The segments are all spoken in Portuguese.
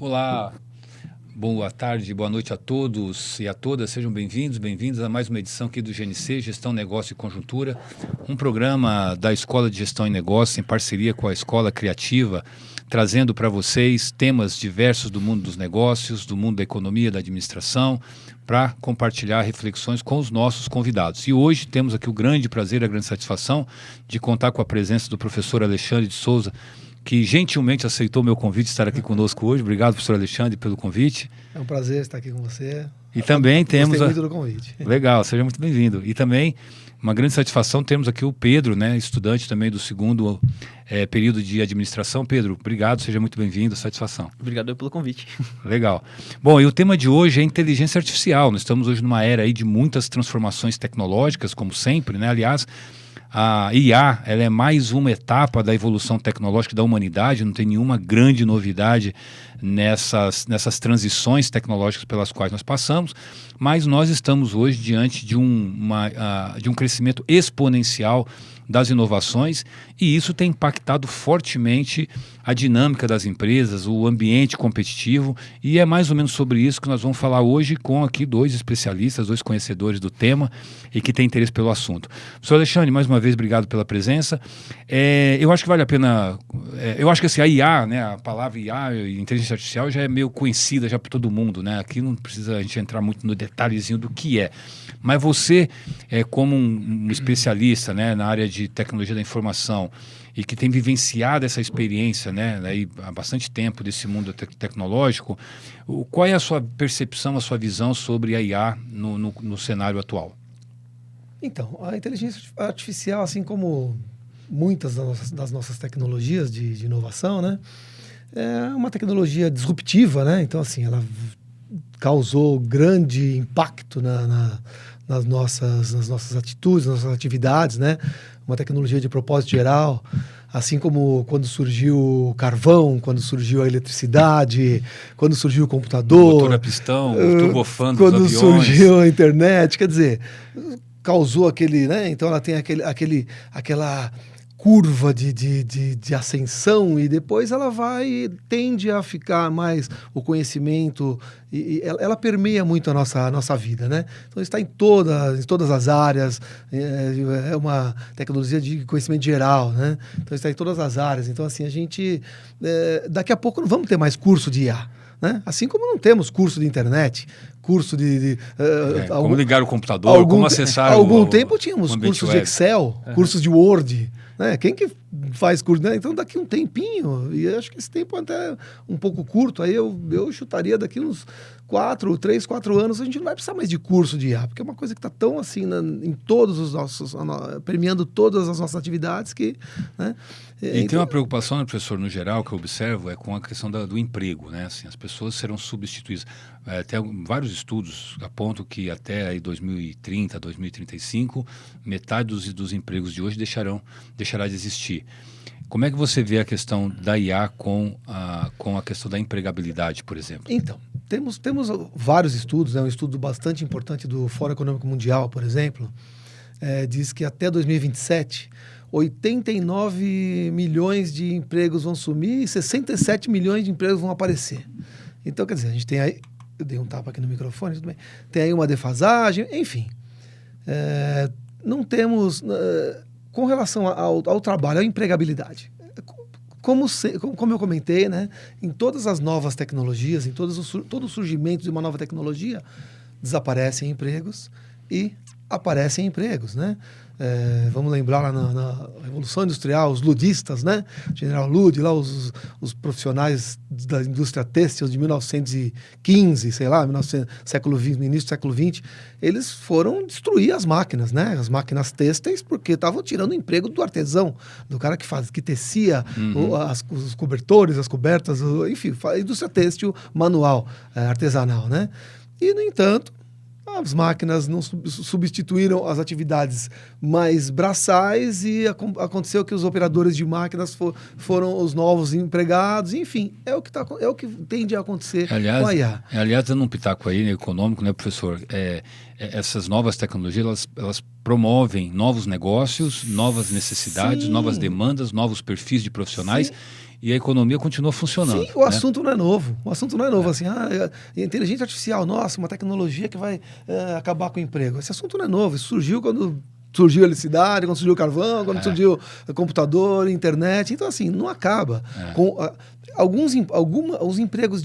Olá, boa tarde, boa noite a todos e a todas. Sejam bem-vindos a mais uma edição aqui do GNC, Gestão, Negócio e Conjuntura, um programa da Escola de Gestão e Negócio em parceria com a Escola Criativa, trazendo para vocês temas diversos do mundo dos negócios, do mundo da economia, da administração, para compartilhar reflexões com os nossos convidados. E hoje temos aqui o grande prazer, a grande satisfação de contar com a presença do professor Alexandre de Souza, que gentilmente aceitou meu convite de estar aqui conosco hoje. Obrigado, professor Alexandre, pelo convite. É um prazer estar aqui com você. E também temos... Gostei muito do convite. Legal, seja muito bem-vindo. E também, uma grande satisfação, temos aqui o Pedro, né, estudante também do segundo período de administração. Pedro, obrigado, seja muito bem-vindo, satisfação. Obrigado pelo convite. Legal. Bom, e o tema de hoje é inteligência artificial. Nós estamos hoje numa era aí de muitas transformações tecnológicas, como sempre, né? Aliás, a IA, ela é mais uma etapa da evolução tecnológica da humanidade, não tem nenhuma grande novidade nessas transições tecnológicas pelas quais nós passamos, mas nós estamos hoje diante de um crescimento exponencial das inovações, e isso tem impactado fortemente a dinâmica das empresas, o ambiente competitivo, e é mais ou menos sobre isso que nós vamos falar hoje com aqui dois especialistas, dois conhecedores do tema e que têm interesse pelo assunto. Professor Alexandre, mais uma vez, obrigado pela presença. Eu acho que vale a pena... eu acho que assim, a IA, né, a palavra IA, inteligência artificial, já é meio conhecida já por todo mundo, né? Aqui não precisa a gente entrar muito no detalhezinho do que é. Mas você, como um especialista, né, na área de tecnologia da informação e que tem vivenciado essa experiência, né, aí há bastante tempo desse mundo tecnológico, qual é a sua percepção, a sua visão sobre a IA no cenário atual? Então, a inteligência artificial, assim como muitas das nossas tecnologias de inovação, né, é uma tecnologia disruptiva, né? Então, assim, ela causou grande impacto nas nossas atitudes, nas nossas atividades, né? Uma tecnologia de propósito geral, assim como quando surgiu o carvão, quando surgiu a eletricidade, quando surgiu o computador, motor a pistão, o turbofan dos quando aviões, surgiu a internet, quer dizer, causou aquele, né? Então ela tem aquela curva de ascensão, e depois ela tende a ficar mais o conhecimento, e ela permeia muito a nossa vida, né? Então está em todas as áreas, é uma tecnologia de conhecimento geral, né? Então está em todas as áreas. Então, assim, a gente daqui a pouco não vamos ter mais curso de IA, né? Assim como não temos curso de internet, curso como ligar o computador, como acessar algum tempo tínhamos cursos web. de Excel, cursos de Word, né? Quem que faz curso, né? Então daqui um tempinho, e eu acho que esse tempo é até um pouco curto, aí eu chutaria daqui uns 3, 4 anos, a gente não vai precisar mais de curso de IA, porque é uma coisa que está tão assim em todos os nossos, premiando todas as nossas atividades que, né? E tem uma preocupação, né, professor, no geral, que eu observo, é com a questão do emprego, né? Assim, as pessoas serão substituídas. Até vários estudos apontam que até aí 2030, 2035, metade dos empregos de hoje deixará de existir. Como é que você vê a questão da IA com a questão da empregabilidade, por exemplo? Então, temos vários estudos, né? Um estudo bastante importante do Fórum Econômico Mundial, por exemplo, diz que até 2027, 89 milhões de empregos vão sumir e 67 milhões de empregos vão aparecer. Então, quer dizer, a gente tem aí... Eu dei um tapa aqui no microfone, tudo bem. Tem aí uma defasagem, enfim. Não temos... com relação ao trabalho, à empregabilidade, como eu comentei, né, em todas as novas tecnologias, em todo o surgimento de uma nova tecnologia, desaparecem empregos e aparecem empregos, né? Vamos lembrar lá na Revolução Industrial, os ludistas, né? General Lud, lá os profissionais da indústria têxtil de 1915, sei lá, século XX, no início do século XX, eles foram destruir as máquinas, né? As máquinas têxteis, porque estavam tirando o emprego do artesão, do cara que tecia os cobertores, as cobertas, enfim, a indústria têxtil manual, artesanal, né? E, no entanto, as máquinas não substituíram as atividades mais braçais, e aconteceu que os operadores de máquinas foram os novos empregados. Enfim, é o que tende a acontecer com a IA. Aliás, dando um pitaco aí, né, econômico, né, professor? Essas novas tecnologias, elas promovem novos negócios, novas necessidades, Sim. novas demandas, novos perfis de profissionais. Sim. e a economia continua funcionando. Sim, o assunto não é novo. O assunto não é novo. Assim, inteligência artificial, nossa, uma tecnologia que vai acabar com o emprego. Esse assunto não é novo. Isso surgiu quando surgiu a eletricidade, quando surgiu o carvão, quando surgiu o computador, internet. Então, assim, não acaba. Com, os empregos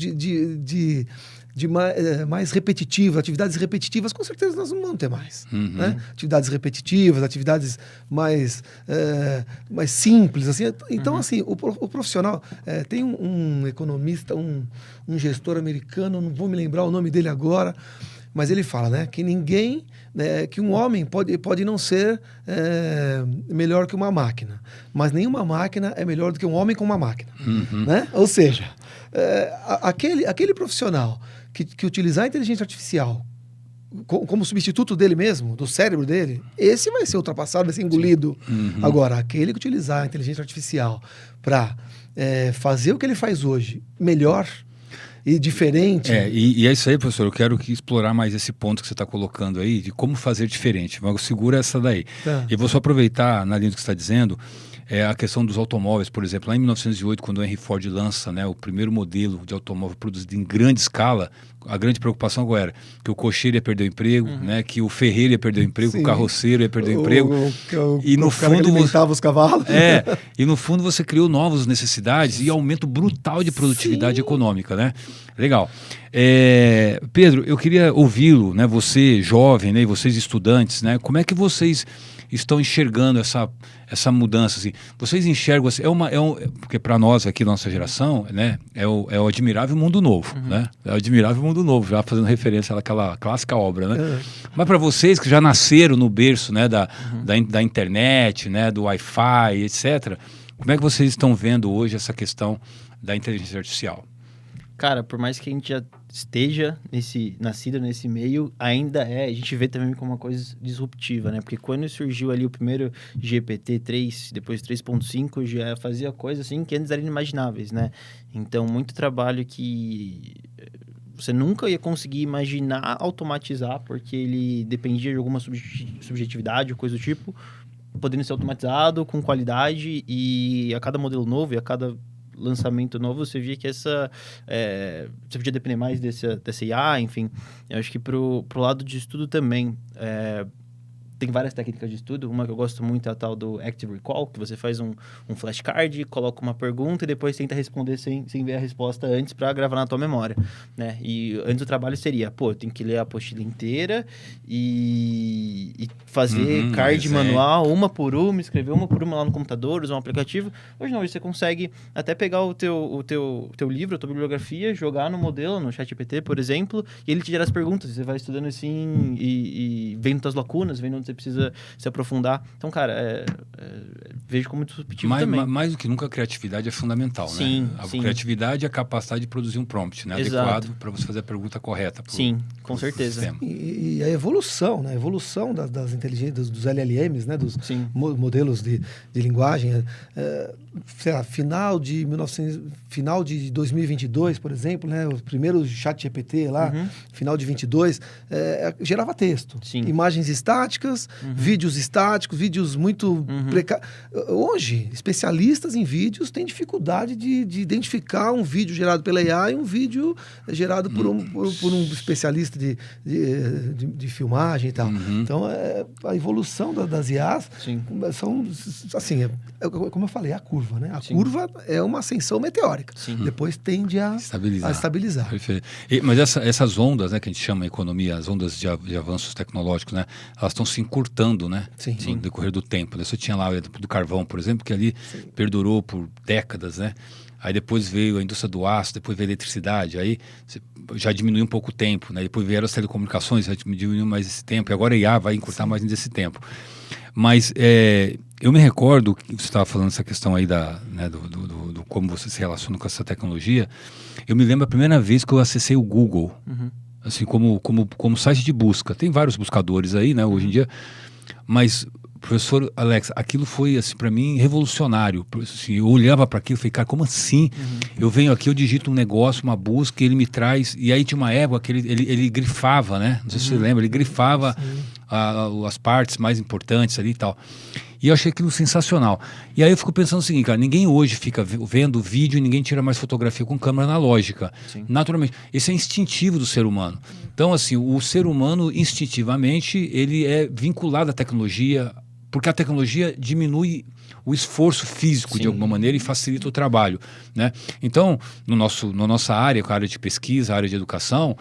mais repetitivos, atividades repetitivas, com certeza nós não vamos ter mais. Né? Atividades repetitivas, atividades mais simples. Assim. Então, assim, o profissional... tem um economista, um gestor americano, não vou me lembrar o nome dele agora, mas ele fala, né, que ninguém... que um homem pode não ser melhor que uma máquina, mas nenhuma máquina é melhor do que um homem com uma máquina. Né? Ou seja, aquele profissional que utilizar a inteligência artificial como substituto dele mesmo, do cérebro dele, esse vai ser ultrapassado, vai ser engolido. Agora, aquele que utilizar a inteligência artificial para fazer o que ele faz hoje melhor e diferente. E é isso aí, professor. Eu quero explorar mais esse ponto que você está colocando aí, de como fazer diferente. Mas segura essa daí. Tá. E vou só aproveitar, na linha do que você está dizendo, a questão dos automóveis, por exemplo. Lá em 1908, quando o Henry Ford lança, né, o primeiro modelo de automóvel produzido em grande escala, a grande preocupação qual era? Que o cocheiro ia perder o emprego, né, que o ferreiro ia perder o emprego, que o carroceiro ia perder o emprego. E no fundo alimentava os cavalos. E no fundo você criou novas necessidades e aumento brutal de produtividade econômica, né? Legal. Pedro, eu queria ouvi-lo, né? Você jovem, né? E vocês estudantes, né? Como é que vocês estão enxergando essa mudança? Assim? Vocês enxergam assim, porque para nós aqui da nossa geração, né? É o Admirável Mundo Novo, né? É o Admirável Mundo Novo, já fazendo referência àquela clássica obra, né? Mas para vocês que já nasceram no berço, né? Da internet, né? Do Wi-Fi, etc. Como é que vocês estão vendo hoje essa questão da inteligência artificial? Cara, por mais que a gente já esteja nascido nesse meio, ainda a gente vê também como uma coisa disruptiva, né? Porque quando surgiu ali o primeiro GPT-3, depois 3.5, já fazia coisas assim que antes eram inimagináveis, né? Então, muito trabalho que você nunca ia conseguir imaginar automatizar, porque ele dependia de alguma subjetividade ou coisa do tipo, podendo ser automatizado com qualidade, e a cada modelo novo e a cada lançamento novo, você via que você podia depender mais dessa IA, enfim. Eu acho que pro lado de estudo também, tem várias técnicas de estudo. Uma que eu gosto muito é a tal do Active Recall, que você faz um flashcard, coloca uma pergunta e depois tenta responder sem ver a resposta antes para gravar na tua memória, né? E antes o trabalho seria, eu tenho que ler a apostila inteira e fazer card manual, uma por uma, escrever uma por uma lá no computador, usar um aplicativo. Hoje não, hoje você consegue até pegar o teu livro, a tua bibliografia, jogar no modelo, no ChatGPT, por exemplo, e ele te gera as perguntas. Você vai estudando assim e vendo tuas lacunas, vendo onde você precisa se aprofundar. Então, cara, vejo como muito disruptivo também. Mais do que nunca, a criatividade é fundamental, sim, né? A criatividade é a capacidade de produzir um prompt, né? Adequado para você fazer a pergunta correta. Sim, com certeza. E a evolução, né? A evolução das inteligências, dos LLMs, né? Dos modelos de linguagem. Sei lá, final de 2022, por exemplo, né? O primeiro ChatGPT lá, final de 22, gerava texto. Sim. Imagens estáticas, vídeos estáticos, vídeos muito Hoje, especialistas em vídeos têm dificuldade de identificar um vídeo gerado pela IA e um vídeo gerado por um especialista de filmagem e tal. Então, a evolução das IAs são, assim, como eu falei, a curva, né? A curva é uma ascensão meteórica. Depois tende a estabilizar. Perfeito. Mas essas ondas, né, que a gente chama economia, as ondas de avanços tecnológicos, né, elas estão se encurtando, né, no decorrer do tempo. Você tinha lá do carvão, por exemplo, que ali perdurou por décadas, né? Aí depois veio a indústria do aço, depois veio a eletricidade, aí já diminuiu um pouco o tempo, né? Depois vieram as telecomunicações, já diminuiu mais esse tempo, e agora a IA vai encurtar mais ainda tempo. Mas eu me recordo que você estava falando essa questão aí do como você se relaciona com essa tecnologia. Eu me lembro a primeira vez que eu acessei o Google, assim, como site de busca. Tem vários buscadores aí, né, hoje em dia, mas... Professor Alex, aquilo foi, assim, para mim, revolucionário. Assim, eu olhava para aquilo e falei, cara, como assim? Eu venho aqui, eu digito um negócio, uma busca, e ele me traz... E aí tinha uma época que ele grifava, né? Não sei se você lembra, ele grifava as partes mais importantes ali e tal. E eu achei aquilo sensacional. E aí eu fico pensando o seguinte, cara, ninguém hoje fica vendo vídeo e ninguém tira mais fotografia com câmera analógica. Sim. Naturalmente. Esse é instintivo do ser humano. Então, assim, o ser humano, instintivamente, ele é vinculado à tecnologia, porque a tecnologia diminui o esforço físico, de alguma maneira, e facilita o trabalho, né? Então, na nossa área, com a área de pesquisa, a área de educação,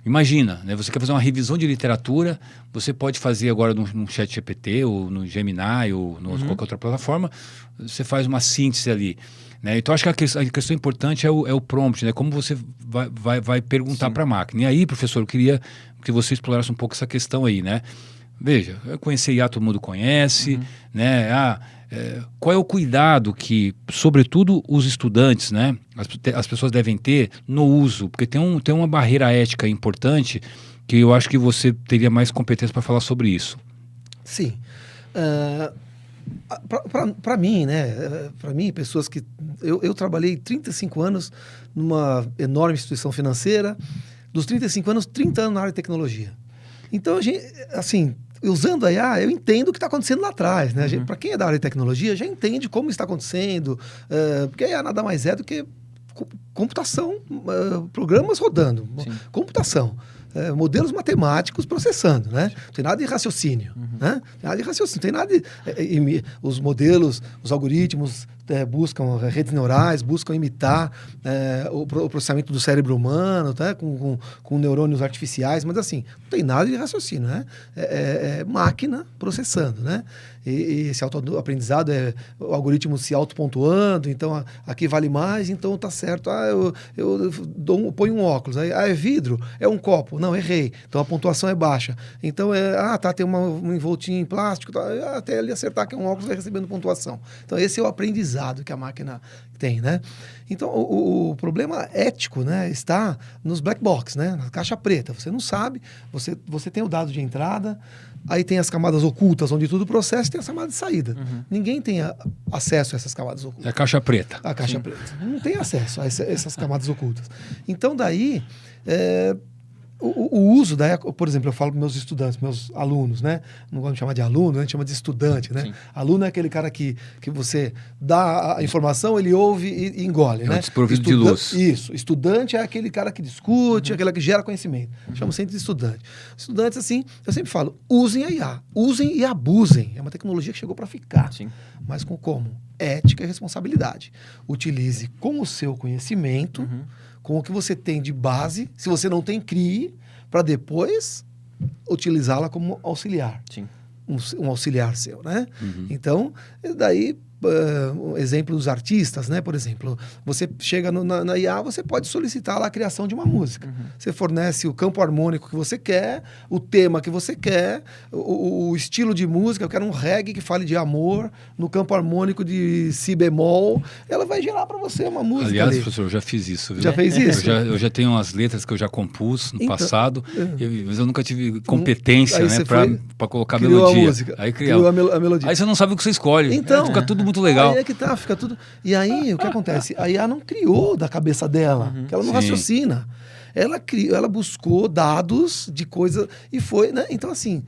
imagina, né? Você quer fazer uma revisão de literatura, você pode fazer agora no ChatGPT, ou no Gemini, ou em qualquer outra plataforma, você faz uma síntese ali, né? Então, acho que a questão importante é o prompt, né? Como você vai perguntar para a máquina. E aí, professor, eu queria que você explorasse um pouco essa questão aí, né? Veja, conhecer IA todo mundo conhece, né? Qual é o cuidado que, sobretudo, os estudantes, né? As pessoas devem ter no uso, porque tem uma barreira ética importante que eu acho que você teria mais competência para falar sobre isso. Sim. Para mim, né? Para mim, pessoas que... Eu trabalhei 35 anos numa enorme instituição financeira, dos 35 anos, 30 anos na área de tecnologia. Então, a gente, assim... Usando a IA, eu entendo o que está acontecendo lá atrás, né? Para quem é da área de tecnologia, já entende como está acontecendo, porque a IA nada mais é do que computação, programas rodando, computação, modelos matemáticos processando, né? Não tem nada de raciocínio, né? Não tem nada de raciocínio, não tem nada de... Os modelos, os algoritmos buscam redes neurais, buscam imitar o processamento do cérebro humano, tá? com neurônios artificiais, mas assim, não tem nada de raciocínio, né? É máquina processando, né? E esse autoaprendizado o algoritmo se autopontuando, então aqui vale mais, então tá certo. Eu ponho um óculos, aí é vidro, é um copo, não, errei, então a pontuação é baixa. Então tem um envoltinho em plástico, tá, até ele acertar que é um óculos, vai recebendo pontuação. Então esse é o aprendizado que a máquina tem, né? Então o problema ético, né, está nos black box, né, na caixa preta. Você não sabe, você tem o dado de entrada, aí tem as camadas ocultas onde tudo processa, e tem as camadas de saída. Ninguém tem acesso a essas camadas ocultas. É a caixa preta. A caixa preta. Não tem acesso a essas camadas ocultas. Então daí o uso da... Por exemplo, eu falo para meus estudantes, meus alunos, né? Não gosto de chamar de aluno, né? A gente chama de estudante, né? Sim. Aluno é aquele cara que você dá a informação, ele ouve e engole, né? Desprovido de luz. Isso. Estudante é aquele cara que discute, aquele que gera conhecimento. Chamo sempre de estudante. Estudantes, assim, eu sempre falo, usem a IA. Usem e abusem. É uma tecnologia que chegou para ficar. Sim. Mas com como? Ética e responsabilidade. Utilize com o seu conhecimento... com o que você tem de base, se você não tem, crie, para depois utilizá-la como auxiliar. Sim. Um auxiliar seu, né? Então, daí, um exemplo dos artistas, né? Por exemplo, você chega na IA, você pode solicitar lá a criação de uma música. Você fornece o campo harmônico que você quer, o tema que você quer, o estilo de música. Eu quero um reggae que fale de amor, no campo harmônico de si bemol. Ela vai gerar para você uma música. Aliás, ali. professor, eu já fiz isso. Viu? Já fez isso? Eu já tenho umas letras que eu já compus no passado, mas eu nunca tive competência, né, para colocar melodia. A música, aí criou a melodia. Aí você não sabe o que você escolhe. Então, fica tudo muito legal. Aí é que tá, fica tudo... E aí, o que acontece? A IA não criou da cabeça dela, que ela não raciocina. Ela buscou dados de coisa e foi, né? Então, assim,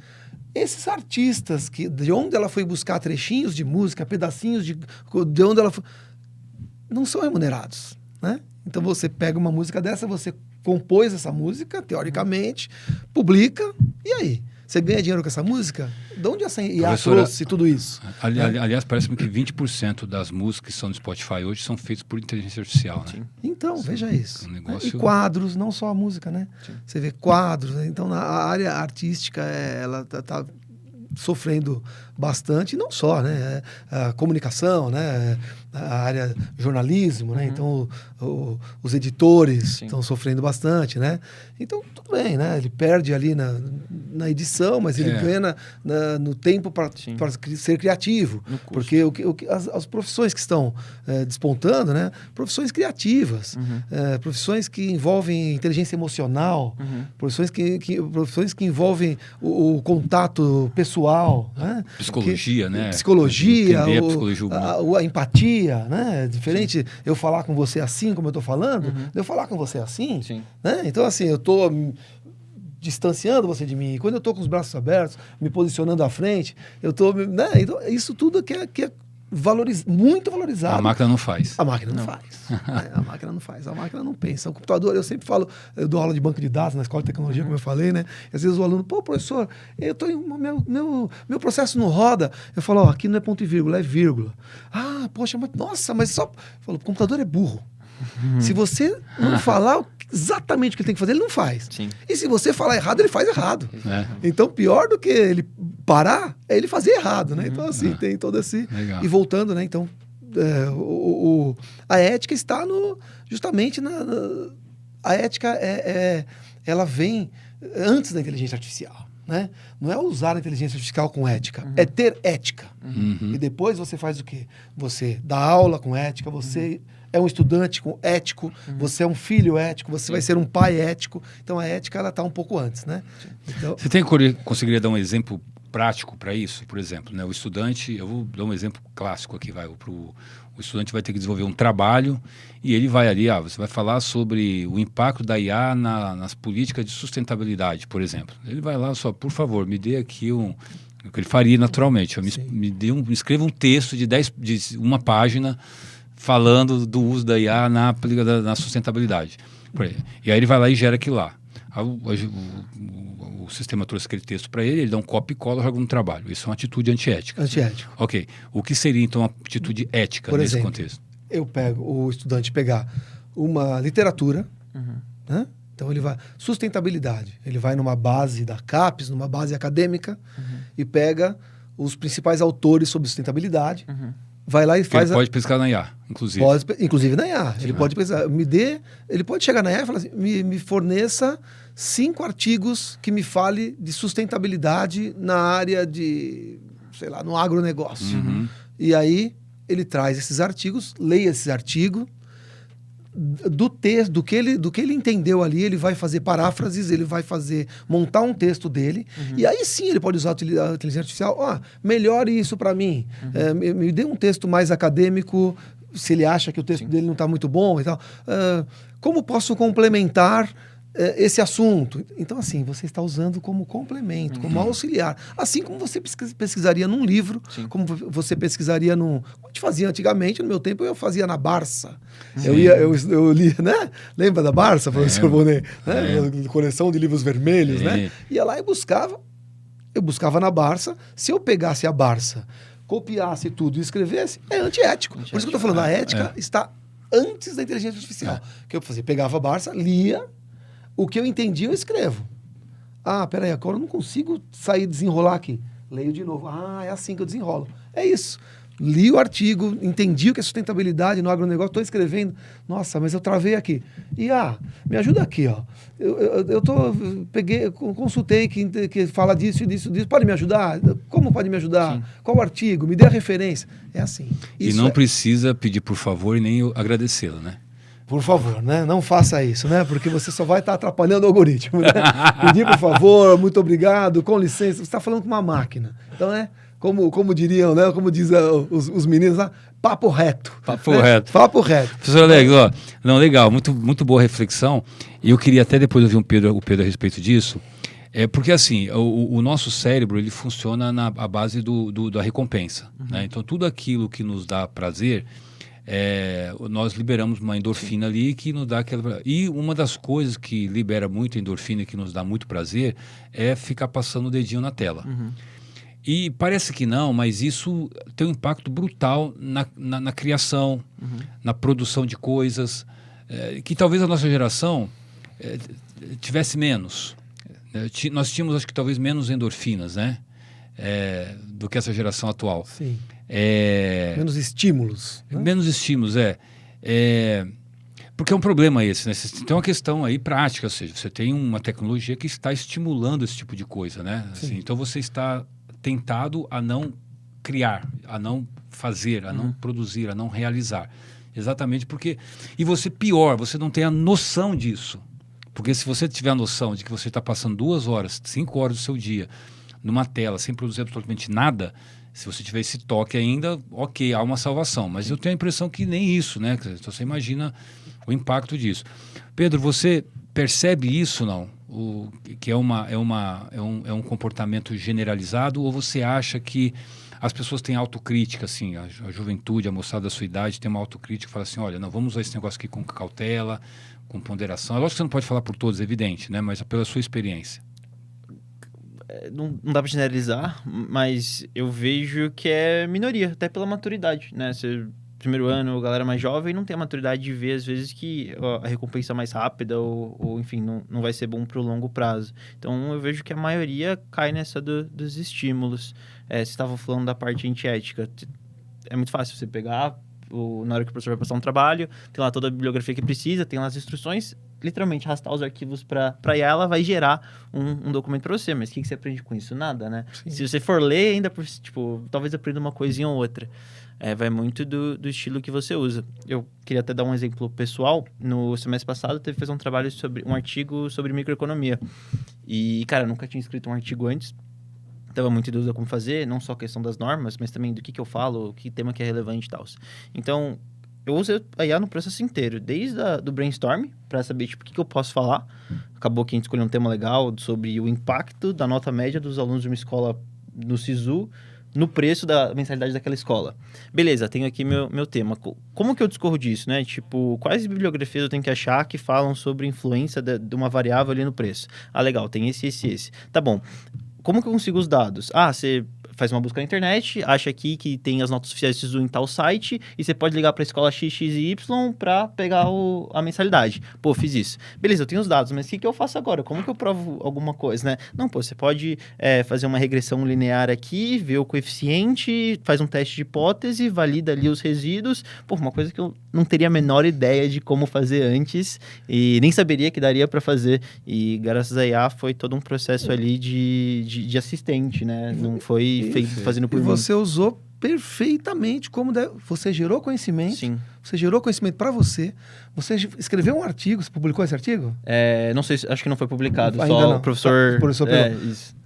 esses artistas, de onde ela foi buscar trechinhos de música, pedacinhos de onde ela foi... não são remunerados, né? Então, você pega uma música dessa, você compôs essa música, teoricamente, publica, e aí? Você ganha dinheiro com essa música? De onde essa IA trouxe tudo isso? Aliás, parece-me que 20% das músicas que são no Spotify hoje são feitas por inteligência artificial, né? Então, veja isso. negócio... E quadros, não só a música, né? Sim. Você vê quadros, né? Então a área artística, ela tá sofrendo bastante, não só, né? A comunicação, né? A área jornalismo, né? Então os editores estão sofrendo bastante, né? Então tudo bem, né? Ele perde ali na edição, mas ele ganha no tempo para ser criativo, porque as profissões que estão despontando, né? Profissões criativas, profissões que envolvem inteligência emocional, profissões que envolvem o contato pessoal, né? Psicologia, né? Psicologia, Entender a psicologia humana. A empatia, né? É diferente eu falar com você assim, como eu estou falando, eu falar com você assim, né? Então, assim, eu estou distanciando você de mim. E quando eu estou com os braços abertos, me posicionando à frente, eu estou... Né? Então, isso tudo que é muito valorizado. A máquina não faz. A máquina não faz. Né? A máquina não faz. A máquina não pensa. O computador, eu sempre falo, eu dou aula de banco de dados na escola de tecnologia, como eu falei, né? E às vezes o aluno, pô, professor, meu processo não roda. Eu falo, ó, aqui não é ponto e vírgula, é vírgula. Ah, poxa, mas só... Eu falo, o computador é burro. Se você não falar exatamente o que ele tem que fazer, ele não faz. Sim. E se você falar errado, ele faz errado. É. Então, pior do que ele parar, é ele fazer errado, né? Então, assim, tem todo esse... Legal. E voltando, né? Então, a ética está justamente a ética ela vem antes da inteligência artificial, né? Não é usar a inteligência artificial com ética, é ter ética. Uhum. E depois você faz o quê? Você dá aula com ética, você é um estudante ético, você é um filho ético, você vai ser um pai ético. Então a ética ela está um pouco antes, né? Então, Você conseguiria dar um exemplo prático para isso? Por exemplo, né, o estudante, eu vou dar um exemplo clássico aqui, o estudante vai ter que desenvolver um trabalho e ele vai ali, você vai falar sobre o impacto da IA nas políticas de sustentabilidade, por exemplo. Ele vai lá só, por favor, me dê aqui o que ele faria naturalmente, escreva um texto de uma página falando do uso da IA na sustentabilidade. E aí ele vai lá e gera aquilo lá. O sistema trouxe aquele texto para ele dá um copy e cola e joga no trabalho. Isso é uma atitude antiética. antiético. Ok. O que seria, então, uma atitude ética Por nesse exemplo, contexto? eu pego o estudante pegar uma literatura, né? Então ele vai... Sustentabilidade. Ele vai numa base da CAPES, numa base acadêmica, e pega os principais autores sobre sustentabilidade, vai lá e faz... Ele pode pescar na IA, inclusive. Inclusive na IA. Ele pode pesquisar. Ele pode chegar na IA e falar assim, me forneça 5 artigos que me fale de sustentabilidade na área de, sei lá, no agronegócio. E aí ele traz esses artigos, leia esse artigo, do texto, do que ele entendeu ali, ele vai fazer paráfrases, ele vai montar um texto dele, e aí sim ele pode usar a inteligência artificial. Melhore isso para mim, me dê um texto mais acadêmico, se ele acha que o texto dele não está muito bom e tal. Como posso complementar esse assunto? Então, assim, você está usando como complemento, como auxiliar. Assim como você pesquisaria num livro, como você pesquisaria num... Como a gente fazia antigamente, no meu tempo, eu fazia na Barça. Eu li, né? Lembra da Barça, professor Bonet? Né? Coleção de livros vermelhos, né? Ia lá e buscava. Eu buscava na Barça. Se eu pegasse a Barça, copiasse tudo e escrevesse, é antiético. Por isso que eu estou falando, a ética está antes da inteligência artificial. Que eu fazia, pegava a Barça, lia, o que eu entendi, eu escrevo. Peraí, agora eu não consigo desenrolar aqui. Leio de novo. É assim que eu desenrolo. É isso. Li o artigo, entendi o que é sustentabilidade no agronegócio, estou escrevendo. Nossa, mas eu travei aqui. E, me ajuda aqui, ó. Consultei que fala disso. Pode me ajudar? Como pode me ajudar? Sim. Qual artigo? Me dê a referência. É assim. E não precisa pedir por favor e nem agradecê-lo, né? Por favor, né? Não faça isso, né? Porque você só vai estar atrapalhando o algoritmo, né? Pedir por favor, muito obrigado, com licença. Você está falando com uma máquina. Então, né? Como diriam, né? Como dizem os meninos lá, papo reto. Papo reto. Papo reto. Professor Alex, legal, muito boa reflexão. E eu queria até depois ouvir o Pedro a respeito disso. Porque assim, o nosso cérebro ele funciona na base da recompensa. Né? Então, tudo aquilo que nos dá prazer, nós liberamos uma endorfina ali que nos dá aquela... E uma das coisas que libera muito endorfina e que nos dá muito prazer é ficar passando o dedinho na tela. E parece que não, mas isso tem um impacto brutal na criação, na produção de coisas, que talvez a nossa geração tivesse menos. Nós tínhamos, acho que talvez, menos endorfinas, né? Do que essa geração atual. Sim. Menos estímulos. Né? Menos estímulos, porque é um problema esse, né? Você tem uma questão aí prática, ou seja, você tem uma tecnologia que está estimulando esse tipo de coisa, né? Assim, então você está tentado a não criar, a não fazer, a não produzir, a não realizar. Exatamente porque... E você, pior, você não tem a noção disso. Porque se você tiver a noção de que você está passando 2 horas, 5 horas do seu dia numa tela, sem produzir absolutamente nada, se você tiver esse toque ainda, ok, há uma salvação. Mas eu tenho a impressão que nem isso, né? Então você imagina o impacto disso. Pedro, você percebe isso, não? que é um comportamento generalizado, ou você acha que as pessoas têm autocrítica, assim, a juventude, a moçada da sua idade tem uma autocrítica e fala assim, olha, não, vamos usar esse negócio aqui com cautela, com ponderação. É lógico que você não pode falar por todos, é evidente, né? Mas pela sua experiência. Não dá para generalizar, mas eu vejo que é minoria, até pela maturidade, né? Primeiro ano, a galera mais jovem não tem a maturidade de ver, às vezes, que a recompensa é mais rápida ou enfim, não vai ser bom para o longo prazo. Então, eu vejo que a maioria cai nessa dos estímulos. Você estava falando da parte antiética. É muito fácil você pegar, na hora que o professor vai passar um trabalho, tem lá toda a bibliografia que precisa, tem lá as instruções, literalmente arrastar os arquivos para IA, ela vai gerar um documento para você. Mas o que você aprende com isso? Nada, né? Sim. Se você for ler, ainda, talvez aprenda uma coisinha ou outra. Vai muito do estilo que você usa. Eu queria até dar um exemplo pessoal. No semestre passado, teve que fazer um artigo sobre microeconomia. E, cara, eu nunca tinha escrito um artigo antes. Estava muito em dúvida como fazer, não só a questão das normas, mas também do que eu falo, que tema que é relevante e tal. Então, eu usei a IA no processo inteiro, desde do brainstorm, para saber tipo, o que eu posso falar. Acabou que a gente escolheu um tema legal sobre o impacto da nota média dos alunos de uma escola no SISU no preço da mensalidade daquela escola. Beleza, tenho aqui meu tema. Como que eu discorro disso, né? Tipo, quais bibliografias eu tenho que achar que falam sobre influência de uma variável ali no preço? Ah, legal, tem esse. Tá bom. Como que eu consigo os dados? Você faz uma busca na internet, acha aqui que tem as notas oficiais do SISU em tal site, e você pode ligar para a escola X, Y para pegar a mensalidade. Pô, fiz isso. Beleza, eu tenho os dados, mas o que eu faço agora? Como que eu provo alguma coisa, né? Não, você pode fazer uma regressão linear aqui, ver o coeficiente, faz um teste de hipótese, valida ali os resíduos. Pô, uma coisa que eu não teria a menor ideia de como fazer antes, e nem saberia que daria para fazer. E graças a IA foi todo um processo ali de assistente, né? Não foi fazendo por mim. E você usou perfeitamente como você gerou conhecimento. Sim. Você gerou conhecimento para você. Você escreveu um artigo. Você publicou esse artigo? Não sei, acho que não foi publicado. Ainda só não. O professor... O professor isso.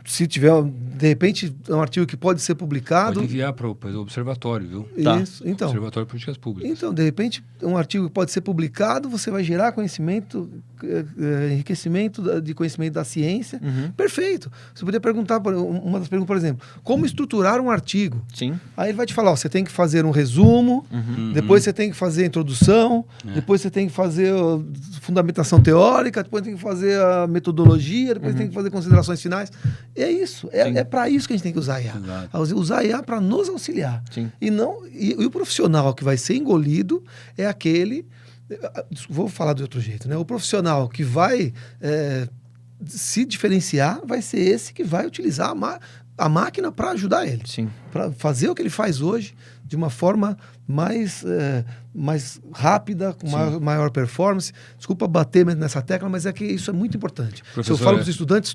Se tiver, de repente, um artigo que pode ser publicado... Pode enviar para o observatório, viu? Isso, então. Observatório de Políticas Públicas. Então, de repente, um artigo que pode ser publicado, você vai gerar conhecimento, enriquecimento de conhecimento da ciência. Uhum. Perfeito. Você poderia perguntar, uma das perguntas, por exemplo, como estruturar um artigo? Sim. Aí ele vai te falar, você tem que fazer um resumo, depois você tem que fazer a introdução, depois você tem que fazer a fundamentação teórica, depois tem que fazer a metodologia, depois tem que fazer considerações finais. É isso. É para isso que a gente tem que usar a IA. Exato. Usar a IA para nos auxiliar. Sim. E o profissional que vai ser engolido é aquele... Vou falar de outro jeito, né? O profissional que vai se diferenciar vai ser esse que vai utilizar a máquina para ajudar ele. Para fazer o que ele faz hoje de uma forma mais rápida, com maior performance. Desculpa bater nessa tecla, mas é que isso é muito importante. Professor, eu falo para os estudantes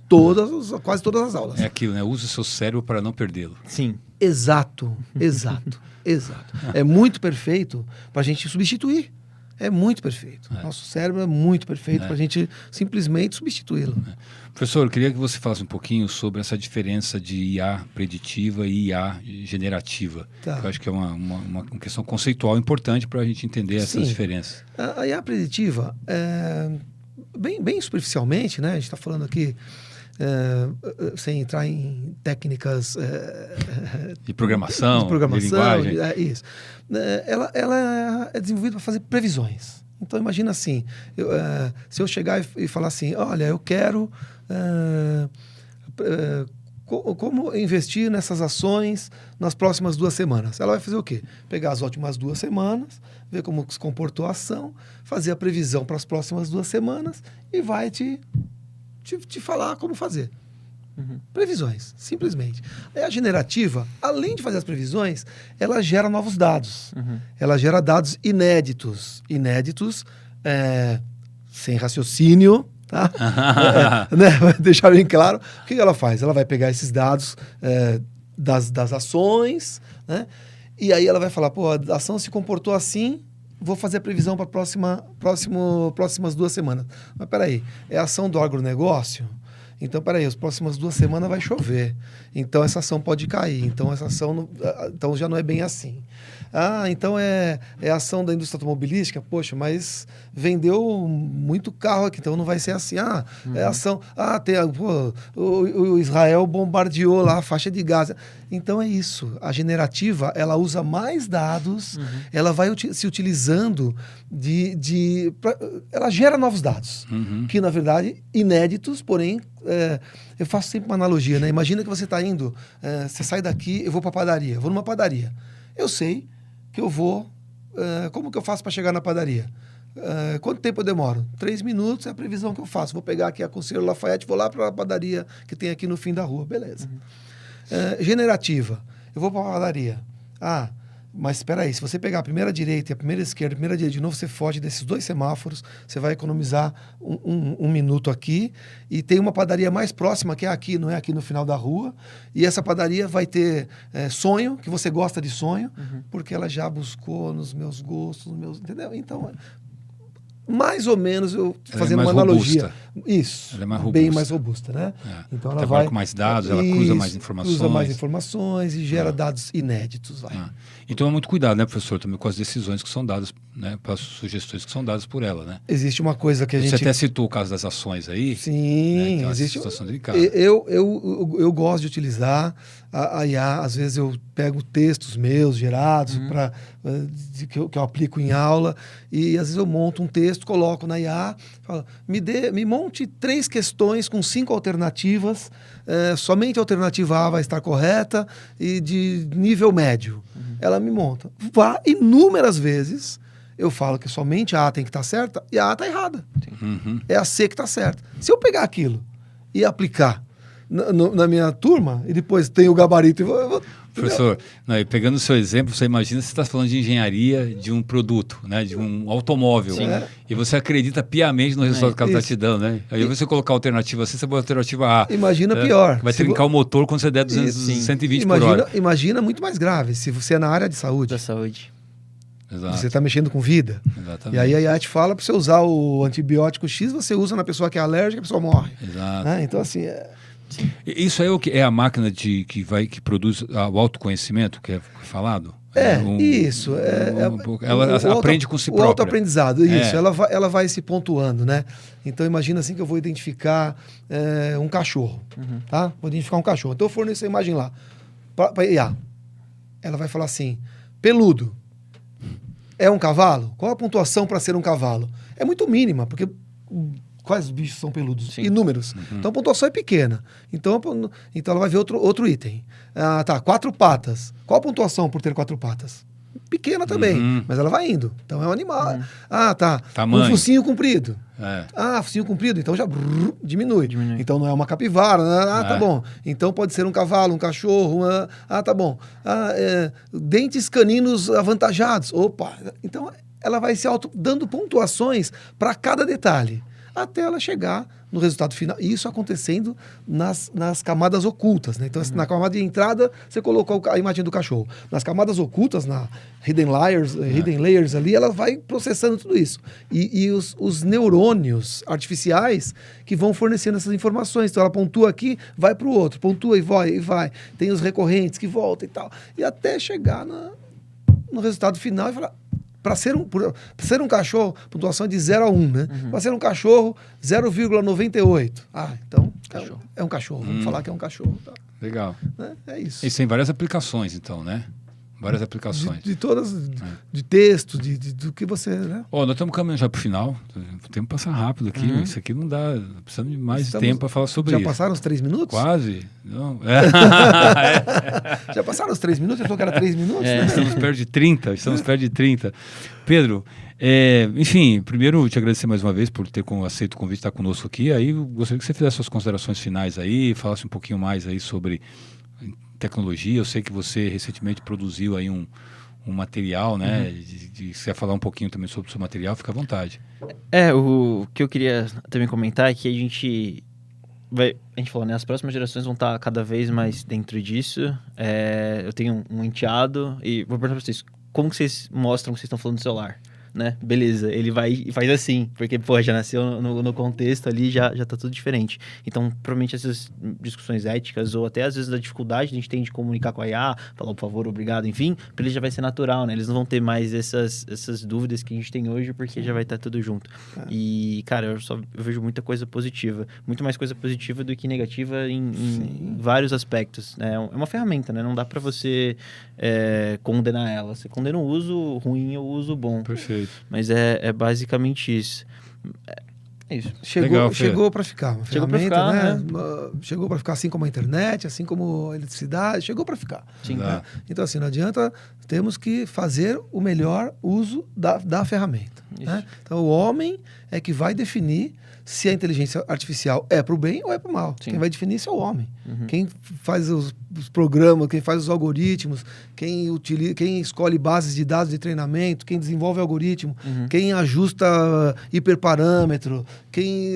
quase todas as aulas. É aquilo, né? Use o seu cérebro para não perdê-lo. Sim. Exato. É muito perfeito para a gente substituir. É muito perfeito. Nosso cérebro é muito perfeito para a gente simplesmente substituí-lo. Professor, eu queria que você falasse um pouquinho sobre essa diferença de IA preditiva e IA generativa. Tá. Eu acho que é uma questão conceitual importante para a gente entender essas diferenças. A IA preditiva, bem superficialmente, né? A gente está falando aqui, sem entrar em técnicas de programação, de linguagem. Isso. Ela é desenvolvida para fazer previsões. Então, imagina assim, se eu chegar e falar assim, olha, eu quero como investir nessas ações nas próximas 2 semanas. Ela vai fazer o quê? Pegar as últimas 2 semanas, ver como se comportou a ação, fazer a previsão para as próximas 2 semanas e vai te falar como fazer. Previsões, simplesmente. A generativa, além de fazer as previsões, ela gera novos dados. Ela gera dados inéditos. Sem raciocínio, tá? Né? Deixar bem claro. O que ela faz? Ela vai pegar esses dados das ações, né? E aí ela vai falar, pô, a ação se comportou assim, vou fazer a previsão para próximas 2 semanas. Mas peraí, é a ação do agronegócio? Então, peraí, as próximas 2 semanas vai chover. Então, essa ação pode cair. Então, essa ação então já não é bem assim. Então é a ação da indústria automobilística? Poxa, mas vendeu muito carro aqui, então não vai ser assim. É ação. O Israel bombardeou lá a faixa de Gaza. Então é isso. A generativa, ela usa mais dados, ela vai se utilizando ela gera novos dados, que na verdade inéditos, porém eu faço sempre uma analogia, né? Imagina que você está indo, você sai daqui, eu vou para a padaria, eu vou numa padaria. Eu sei que eu vou... como que eu faço para chegar na padaria? Quanto tempo eu demoro? 3 minutos é a previsão que eu faço. Vou pegar aqui a Conselheiro Lafayette, vou lá para a padaria que tem aqui no fim da rua. Beleza. Generativa. Eu vou para a padaria. Mas espera aí, se você pegar a primeira direita e a primeira esquerda, a primeira direita, de novo você foge desses 2 semáforos, você vai economizar um minuto aqui, e tem uma padaria mais próxima, que é aqui, não é aqui no final da rua, e essa padaria vai ter sonho, que você gosta de sonho, porque ela já buscou nos meus gostos, entendeu? Então, mais ou menos, eu fazendo uma analogia. Robusta. Isso. Ela é mais bem robusta. mais robusta, né? Então ela vai com mais dados, ela cruza mais informações. Cruza mais informações e gera dados inéditos. Então é muito cuidado, né, professor, também com as decisões que são dadas, né, para as sugestões que são dadas por ela, né? Existe uma coisa que a gente... Você até citou o caso das ações aí. Sim, né, que é uma existe... situação delicada. Eu gosto de utilizar a IA, às vezes eu pego textos meus gerados que eu aplico em aula, e às vezes eu monto um texto, coloco na IA, falo, me monte 3 questões com 5 alternativas, somente a alternativa A vai estar correta e de nível médio. Ela me monta. Inúmeras vezes eu falo que somente a A tem que estar certa e a A está errada. É a C que está certa. Se eu pegar aquilo e aplicar na minha turma, e depois tem o gabarito... Professor, e pegando o seu exemplo, você imagina, você está falando de engenharia de um produto, né, de um automóvel, e você acredita piamente no resultado que ela está te dando, né? Aí você colocar a alternativa C, você põe a alternativa A. Imagina pior. Vai trincar o motor quando você der 120 por hora. Imagina muito mais grave, se você é na área de saúde. Da saúde. Exato. Você está mexendo com vida. Exatamente. E aí a IA te fala para você usar o antibiótico X, você usa na pessoa que é alérgica, a pessoa morre. Exato. Então, assim... Isso aí é o que é a máquina que produz o autoconhecimento que é falado? Isso. Ela aprende com si própria. O autoaprendizado, isso. Ela vai se pontuando, né? Então, imagina assim que eu vou identificar um cachorro, tá? Vou identificar um cachorro. Então, eu forneço a imagem lá para IA. Ela vai falar assim, peludo. É um cavalo? Qual a pontuação para ser um cavalo? É muito mínima, porque... Quais bichos são peludos? Inúmeros. Então a pontuação é pequena. Então ela vai ver outro item. 4 patas. Qual a pontuação por ter 4 patas? Pequena também, mas ela vai indo. Então é um animal. Tamanho. Um focinho comprido. É. Focinho comprido, então já diminui. Então não é uma capivara. Tá bom. Então pode ser um cavalo, um cachorro. Tá bom. Dentes caninos avantajados. Opa! Então ela vai se dando pontuações para cada detalhe, até ela chegar no resultado final. E isso acontecendo nas camadas ocultas, né? Então, na camada de entrada, você colocou a imagem do cachorro. Nas camadas ocultas, na hidden layers ali, ela vai processando tudo isso. E os neurônios artificiais que vão fornecendo essas informações. Então, ela pontua aqui, vai para o outro. Pontua e vai. Tem os recorrentes que voltam e tal. E até chegar no resultado final e falar... Para ser um cachorro, pontuação é de 0 a 1, né? Para ser um cachorro, 0,98. Então é um cachorro. Vamos falar que é um cachorro. Tá? Legal. É isso. Isso tem várias aplicações, então, né? Várias aplicações. De todas, de texto, do que você... Né? Nós estamos caminhando já para o final. O tempo passa rápido aqui. Isso aqui não dá... Precisamos de mais tempo para falar sobre isso. Já passaram os 3 minutos? Quase. Não. Já passaram os 3 minutos? Eu falou que era 3 minutos? Né? Estamos perto de 30. Pedro, enfim, primeiro te agradecer mais uma vez por ter aceito o convite de estar conosco aqui. Aí eu gostaria que você fizesse suas considerações finais aí, falasse um pouquinho mais aí sobre... tecnologia. Eu sei que você recentemente produziu aí um material, né? Se você quer falar um pouquinho também sobre o seu material, fica à vontade. O que eu queria também comentar é que a gente falou, né? As próximas gerações vão estar cada vez mais dentro disso. Eu tenho um enteado e vou perguntar para vocês, como que vocês mostram que vocês estão falando do celular? né? Beleza, ele vai e faz assim, porque, pô, já nasceu no contexto ali, já tá tudo diferente. Então, provavelmente essas discussões éticas, ou até às vezes a dificuldade que a gente tem de comunicar com a IA, falar por favor, obrigado, enfim, para eles já vai ser natural, né? Eles não vão ter mais essas dúvidas que a gente tem hoje, porque já vai estar tudo junto. E, cara, eu vejo muita coisa positiva, muito mais coisa positiva do que negativa em vários aspectos, né? É uma ferramenta, né? Não dá para você condenar ela. Você condena o uso ruim ou o uso bom. Perfeito. Mas é basicamente isso. É isso. Chegou para ficar. Uma Chegou pra ferramenta, ficar, né? Chegou para ficar, assim como a internet, assim como a eletricidade, chegou para ficar. Sim. Né? Então, assim, não adianta, temos que fazer o melhor uso da ferramenta. Né? Então, o homem é que vai definir se a inteligência artificial é para o bem ou é para o mal. Sim. Quem vai definir isso é o homem. Quem faz os programas, quem faz os algoritmos, quem escolhe bases de dados de treinamento, quem desenvolve algoritmo, quem ajusta hiperparâmetro, quem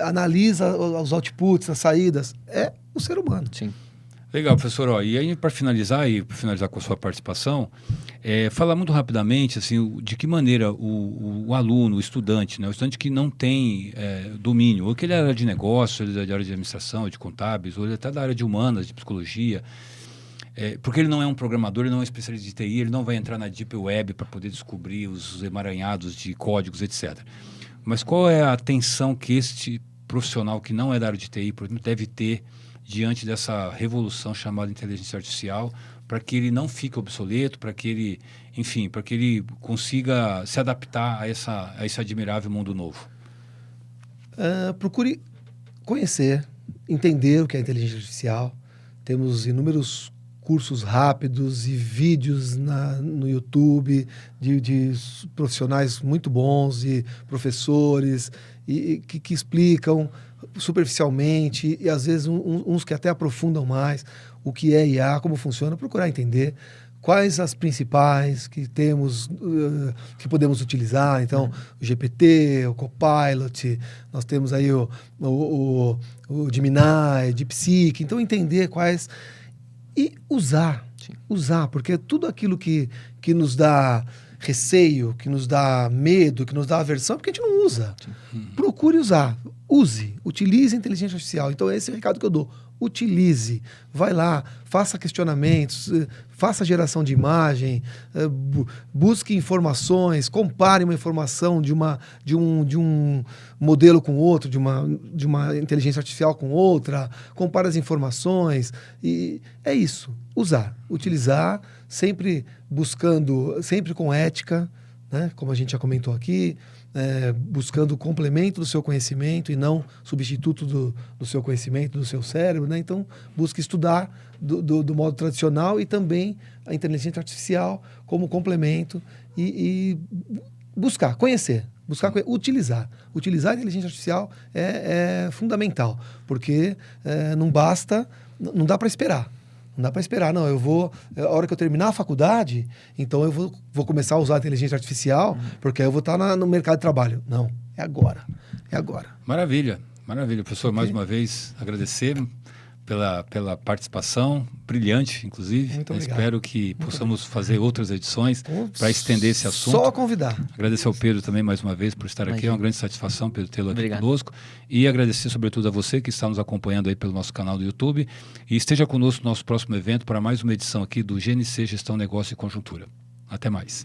analisa os outputs, as saídas, é o ser humano. Sim. Legal, professor. Ó, e aí, para finalizar com a sua participação, falar muito rapidamente assim, de que maneira o aluno, o estudante que não tem domínio, ou que ele é da área de negócio, ele é da área de administração, de contábeis, ou ele é até da área de humanas, de psicologia, porque ele não é um programador, ele não é um especialista de TI, ele não vai entrar na Deep Web para poder descobrir os emaranhados de códigos, etc. Mas qual é a atenção que este profissional que não é da área de TI, por exemplo, deve ter diante dessa revolução chamada inteligência artificial, para que ele não fique obsoleto, para que ele, enfim, para que ele consiga se adaptar a esse admirável mundo novo? Procure conhecer, entender o que é inteligência artificial. Temos inúmeros cursos rápidos e vídeos no YouTube de profissionais muito bons e professores que explicam superficialmente e às vezes uns que até aprofundam mais o que é IA, como funciona, procurar entender quais as principais que temos, que podemos utilizar. Então, o GPT, o Copilot, nós temos aí o Gemini, DeepSeek. Então, entender quais e usar, porque tudo aquilo que nos dá receio, que nos dá medo, que nos dá aversão, porque a gente não usa. Procure usar. Use, utilize a inteligência artificial. Então, esse é o recado que eu dou. Utilize, vai lá, faça questionamentos, faça geração de imagem, busque informações, compare uma informação de um modelo com outro, de uma inteligência artificial com outra, compare as informações e é isso, usar, utilizar, sempre buscando, sempre com ética, né? Como a gente já comentou aqui, buscando o complemento do seu conhecimento e não substituto do seu conhecimento, do seu cérebro, né? Então, busque estudar do modo tradicional e também a inteligência artificial como complemento e buscar, conhecer, utilizar. Utilizar a inteligência artificial é fundamental, porque não dá para esperar. Não dá para esperar, não. A hora que eu terminar a faculdade, então eu vou começar a usar a inteligência artificial, porque aí eu vou estar no mercado de trabalho. Não, é agora. É agora. Maravilha, maravilha. Professor, mais uma vez, agradecer pela participação, brilhante, inclusive. Muito obrigado. Espero que possamos fazer outras edições para estender esse assunto. Só convidar. Agradecer ao Pedro também, mais uma vez, por estar aqui. É uma grande satisfação, Pedro, tê-lo aqui conosco. E agradecer, sobretudo, a você que está nos acompanhando aí pelo nosso canal do YouTube. E esteja conosco no nosso próximo evento para mais uma edição aqui do GNC Gestão, Negócio e Conjuntura. Até mais.